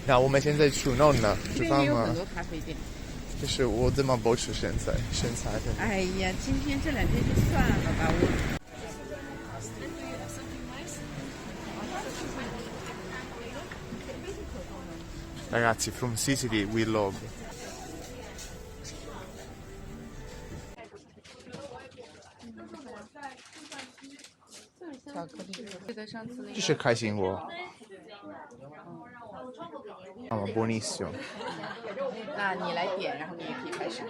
那我们现在去弄呢，这知道吗边也有很？多咖啡店。就是我怎么保持身材的？哎呀，今天这2天就算了吧，我。Ragazzi, from Sicily we love. 巧克力，记得上次那个。这是开心果。Ah, buonissimo. 那你来点，然后你也可以开始。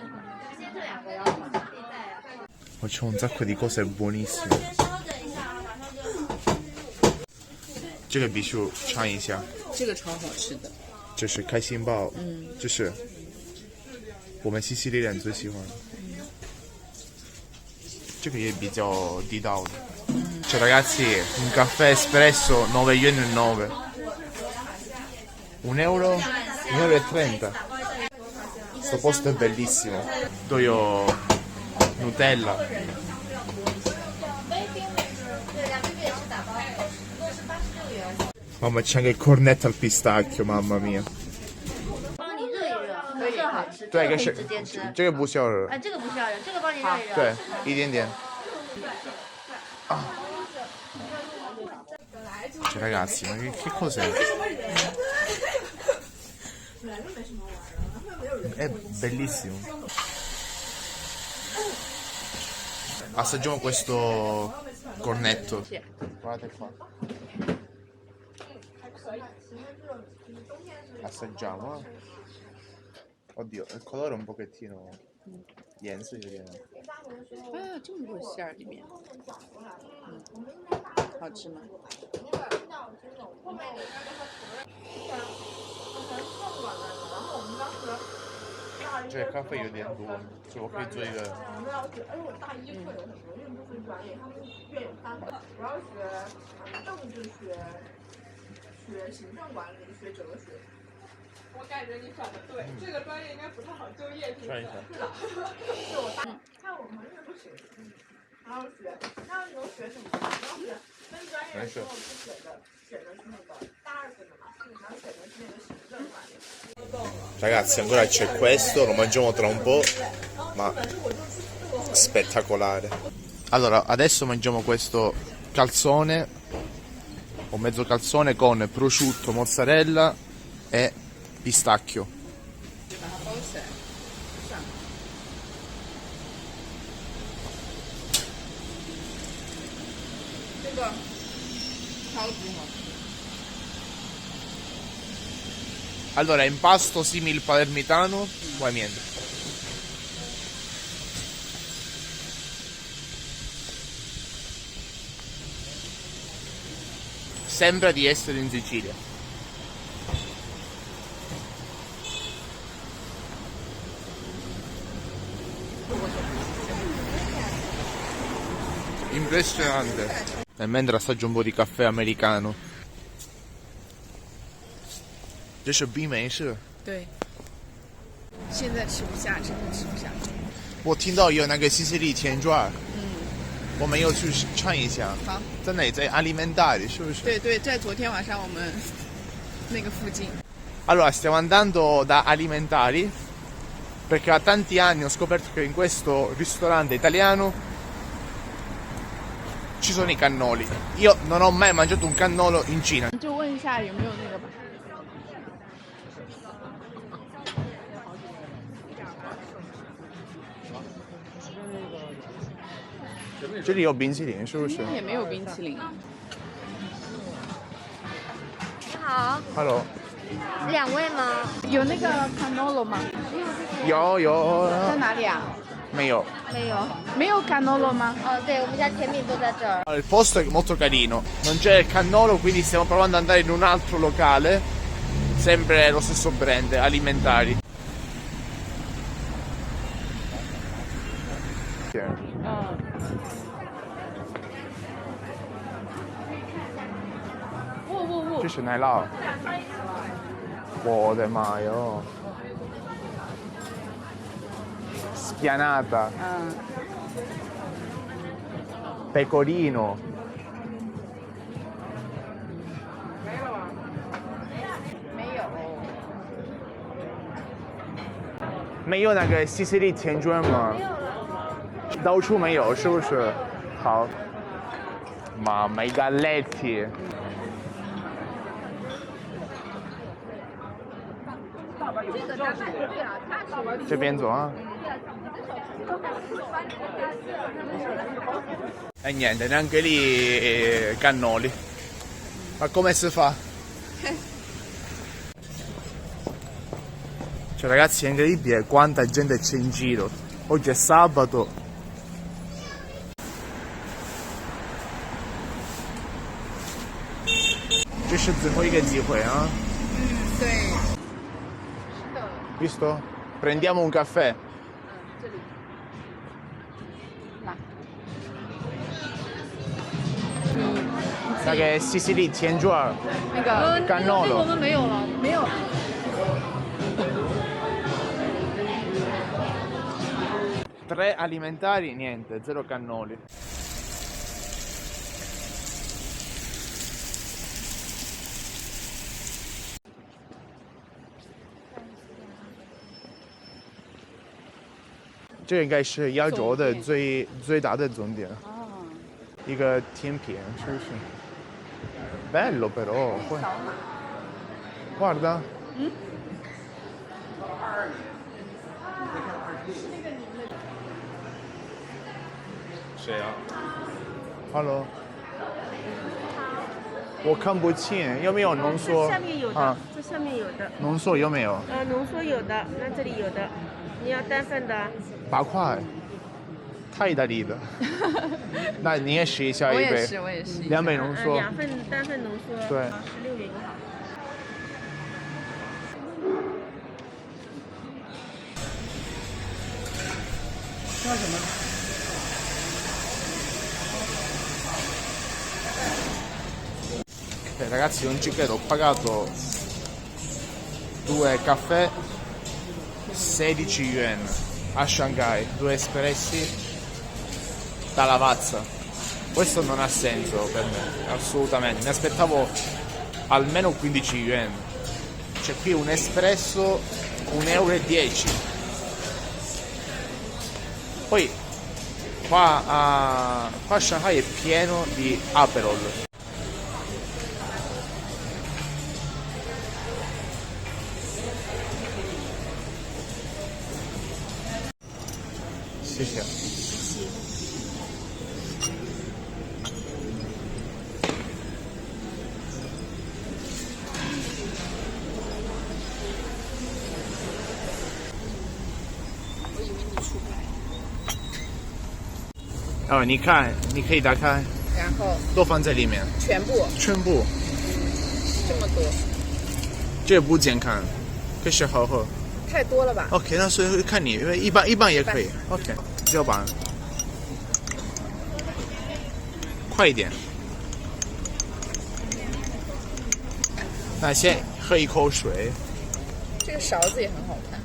Oh, c'è un sacco di cose buonissime. 这个必须尝一下。这个超好吃的。这是开心包，这是我们西西里人最喜欢的。这个也比较地道的。Cioè ragazzi, un caffè espresso 9 yen e 9. 1 euro? 1,30 euro. Questo posto è bellissimo. Do io Nutella. Mamma, c'è anche il cornetto al pistacchio, mamma mia. 帮你热一热，热好吃，对，可以是直接吃。这个不需要热。这个不需要热，这个帮你热一热。对，一点点。Cioè, ragazzi, ma che cos'è? È bellissimo. Assaggiamo questo cornetto. Guardate qua. Assaggiamo. Oddio, il colore è un pochettino 颜色有点。啊，这么多馅儿里面，好吃吗？这个咖啡有点多，所以我可以做一个。学行政管理，学哲学。我感觉你选的对，这个专业应该不太好就业。转一下。是的，是我大，看我们这都学，然后学，那你能学什么？你要学分专业的时候不选的是那个大二分的嘛，然后选的是那个行政管理。Ragazzi, ancora c'è questo, lo mangiamo tra un po', ma spettacolare. Allora, adesso mangiamo questo calzone, o mezzo calzone con prosciutto, mozzarella e pistacchio. 把它包起来，算了。这个超级好吃。 Allora, impasto simil palermitano, poi niente. Sembra di essere in Sicilia. Impressionante. E mentre assaggio un po' di caffè americano. 这是冰美式。对，现在吃不下，真的吃不下。我听到有那个西西里甜卷，我们要去尝一下。好，在哪？在 Alimentari 是不是？对对，在昨天晚上我们那个附近。Allora, stiamo andando da Alimentari perché da tanti anni ho scoperto che in questo ristorante italiano ci sono i cannoli. Io non ho mai mangiato un cannolo in Cina. 就问一下有没有那个吧。 这里有冰淇淋是不是也没有冰淇淋。你好 ？Hello， ，2位吗？有那个 cannolo 吗？有在哪里啊？没有。没有。没有 cannolo 吗？对，我们家甜品都在这儿。Il posto è molto carino, non c'è il cannolo, quindi stiamo provando ad andare in un altro locale, sempre lo stesso brand, Alimentari. 这是奶酪，我的妈哟 ！Spianata, pecorino. 没有。没有那个西西里甜卷吗？到处没有，是不是？好。Mamma, i galletti. 这边走啊。E niente, neanche lì cannoli. Ma come si fa? Cioè ragazzi è incredibile quanta gente c'è in giro. Oggi è sabato. C'è 最后一个机会啊。对。 Visto? Prendiamo un caffè. 这里。那个西西里甜卷儿，那个 cannolo 我们没有了，没有。 3 alimentari, niente, 0 cannoli. Ce 应该是亚洲的最大的重点。一个甜品，是不是 ？Bello però. Guarda. Sì. Hello. 我看不清，有没有浓缩？下面有的，啊，这上面有的。浓缩有没有？浓缩有的，那这里有的。你要单份的8块，太意大利了。那你也试一下一杯。我也是。 2杯浓缩。 2份单份浓缩。对。16元一好。叫什么？ Ragazzi non ci credo, ho pagato 2 caffè 16 yuan a Shanghai, 2 espressi da Lavazza. Questo non ha senso per me, assolutamente. Mi aspettavo almeno 15 yuan. C'è qui un espresso 1,10 euro. Poi qua a Shanghai è pieno di Aperol. Sì, sì. Oh, 你看，你可以打开，然后都放在里面，全部全部，这么多，这不健康，可是好喝。 太多了吧？ OK， 那所以看你，因为一般也可以。OK， 只把快一点。那先喝一口水。这个勺子也很好看。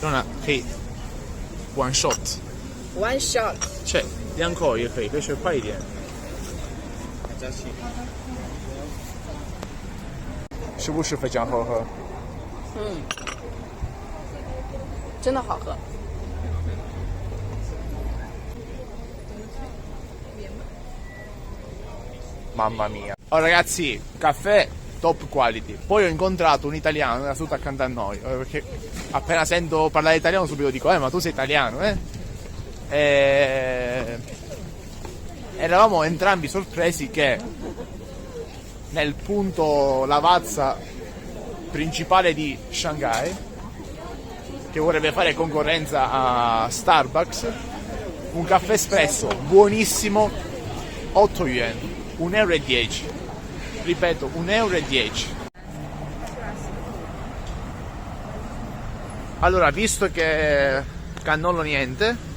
当然可以 one shot。 One shot。2口也可以，可是快一点。 是不是非常好喝？嗯，真的好喝。Mamma mia. Oh ragazzi, caffè top quality. Poi ho incontrato un italiano, era seduto accanto a noi, perché appena sento parlare italiano subito dico, ma tu sei italiano, Eravamo entrambi sorpresi che nel punto Lavazza principale di Shanghai, che vorrebbe fare concorrenza a Starbucks, un caffè espresso buonissimo, 8 yuan, 1,10 euro. Ripeto, 1,10 euro. Allora, visto che cannolo niente,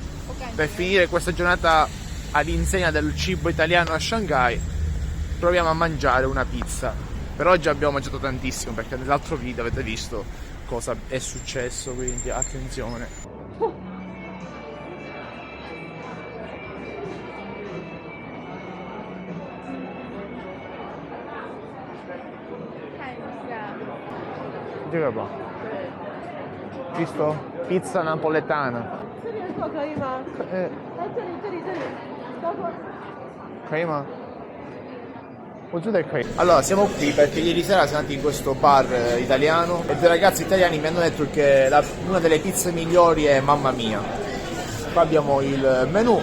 per finire questa giornata all'insegna del cibo italiano a Shanghai, proviamo a mangiare una pizza. Per oggi abbiamo mangiato tantissimo perché nell'altro video avete visto cosa è successo, quindi attenzione. 这个吧。Visto? Pizza napoletana. 这边坐可以吗？哎，这里，可以吗？Allora, siamo qui perché ieri sera siamo andati in questo bar italiano e due ragazzi italiani mi hanno detto che una delle pizze migliori è Mamma Mia. Qua abbiamo il menù.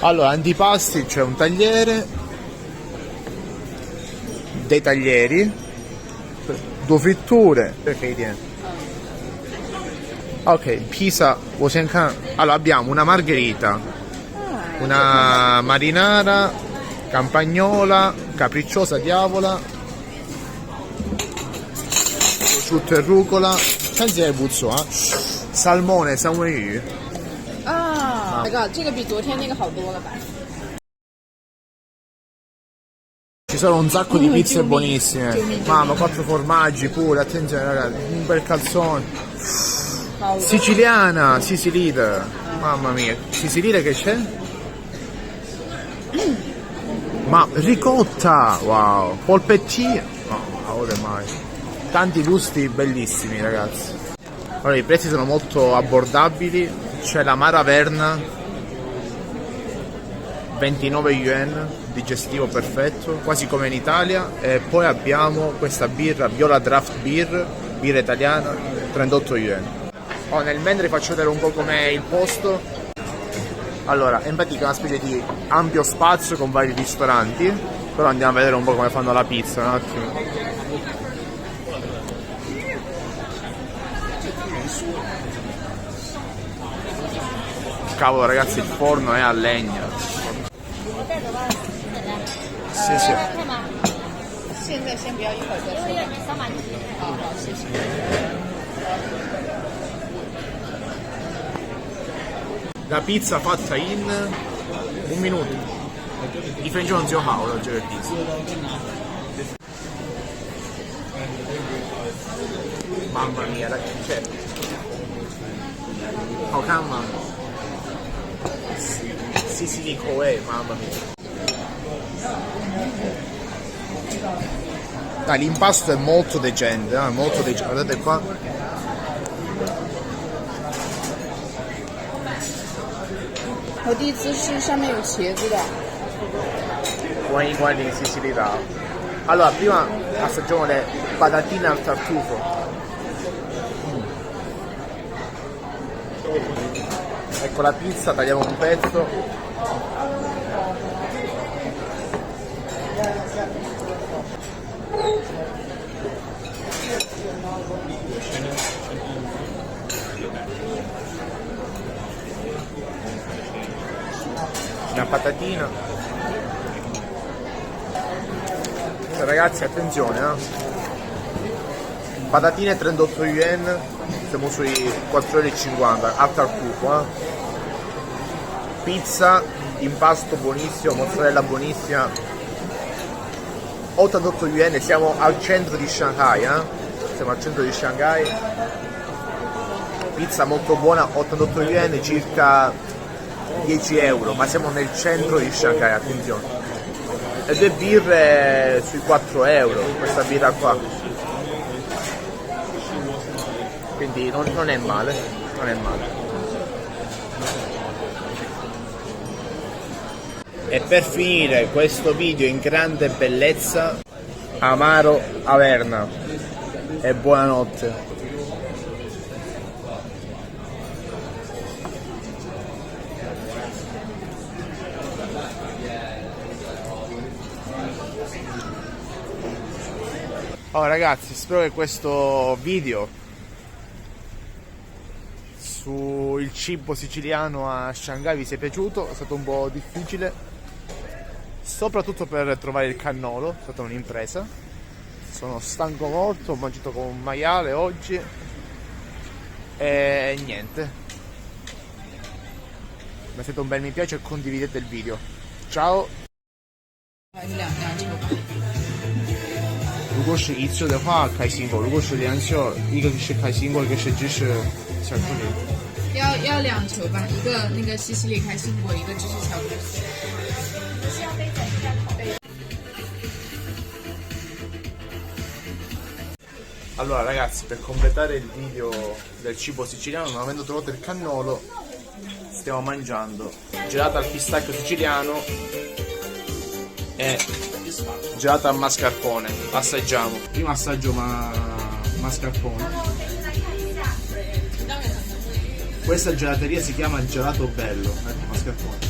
Allora, antipasti, c'è un tagliere, dei taglieri, due fritture, perché tiene? Ok, Pisa, allora abbiamo una margherita, una marinara, campagnola, capricciosa diavola, prosciutto e rucola, salmone, salmone 啊，那个这个比昨天那个好多了吧？ Ci sono un sacco di pizze buonissime. Mamma, 4 formaggi pure, attenzione ragazzi, un bel calzone. Siciliana, Sicilite. Mamma mia, Sicilite che c'è? Ma ricotta, wow, polpettine. No, ora mai. Tanti gusti bellissimi ragazzi. Allora, i prezzi sono molto abbordabili. C'è la Maraverna, 29 yuan, digestivo perfetto, quasi come in Italia. E poi abbiamo questa birra, Viola Draft Beer, birra italiana, 38 yuan. Nel mentre faccio vedere un po' com'è il posto. Allora, è in pratica una specie di ampio spazio con vari ristoranti, però andiamo a vedere un po' come fanno la pizza, un attimo. Cavolo ragazzi, il forno è a legna. Sì, sì. 现在先不要，一会儿再说。好好，谢谢。 La pizza fatta in un minuto. 1分钟就好了，这个 pizza。Mamma mia, cioè, 好看吗？ Sicily口味 mamma mia. Dai, l'impasto è molto decente, molto decente, guardate qua. Buoni in Sicilia. Allora, prima assaggiamo le patatine al tartufo. Ecco la pizza, tagliamo un pezzo. Una patatina. Ragazzi, attenzione, patatine 38 yuan, siamo sui 4,50 € al tartufo, Pizza, impasto buonissimo, mozzarella buonissima, 88 yuan, siamo al centro di Shanghai, siamo al centro di Shanghai. Pizza molto buona, 88 yuan, circa 10 €, ma siamo nel centro di Shanghai, attenzione. E due birre sui 4 €, questa birra qua. Quindi non è male, non è male. E per finire questo video in grande bellezza, Amaro Averna. E buonanotte. Allora ragazzi, spero che questo video sul cibo siciliano a Shanghai vi sia piaciuto. È stato un po' difficile, soprattutto per trovare il cannolo, è stata un'impresa. Sono stanco molto, ho mangiato con un maiale oggi e niente. Mettete un bel mi piace e condividete il video. Ciao! 如果是一次的话，开心果；如果是2球，一个是开心果，一个是芝士巧克力。要2球吧，一个那个西西里开心果，一个芝士巧克力。Allora ragazzi, per completare il video del cibo siciliano, non avendo trovato il cannolo, stiamo mangiando gelato al pistacchio siciliano e gelato al mascarpone. Assaggiamo. Primo assaggio mascarpone. Questa gelateria si chiama il Gelato Bello, ecco, mascarpone.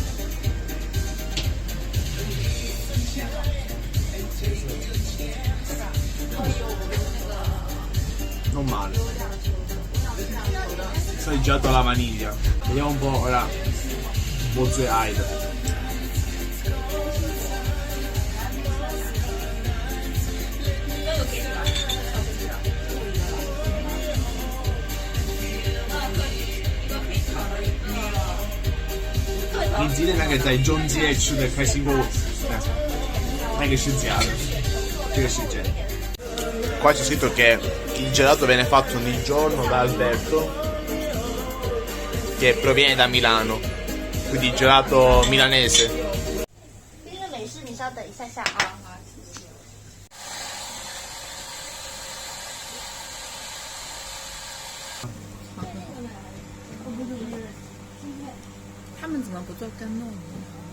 Non male. Assaggiato alla vaniglia. Vediamo un po' ora. Bozze Aida. In Zilena che dai John Z del Casico. Non è che scienziato. Che scienziato. Qua c'è scritto che il gelato viene fatto ogni giorno da Alberto, che proviene da Milano, quindi gelato milanese. 第一个美式你稍等一下下啊。他们怎么不做羹弄呢？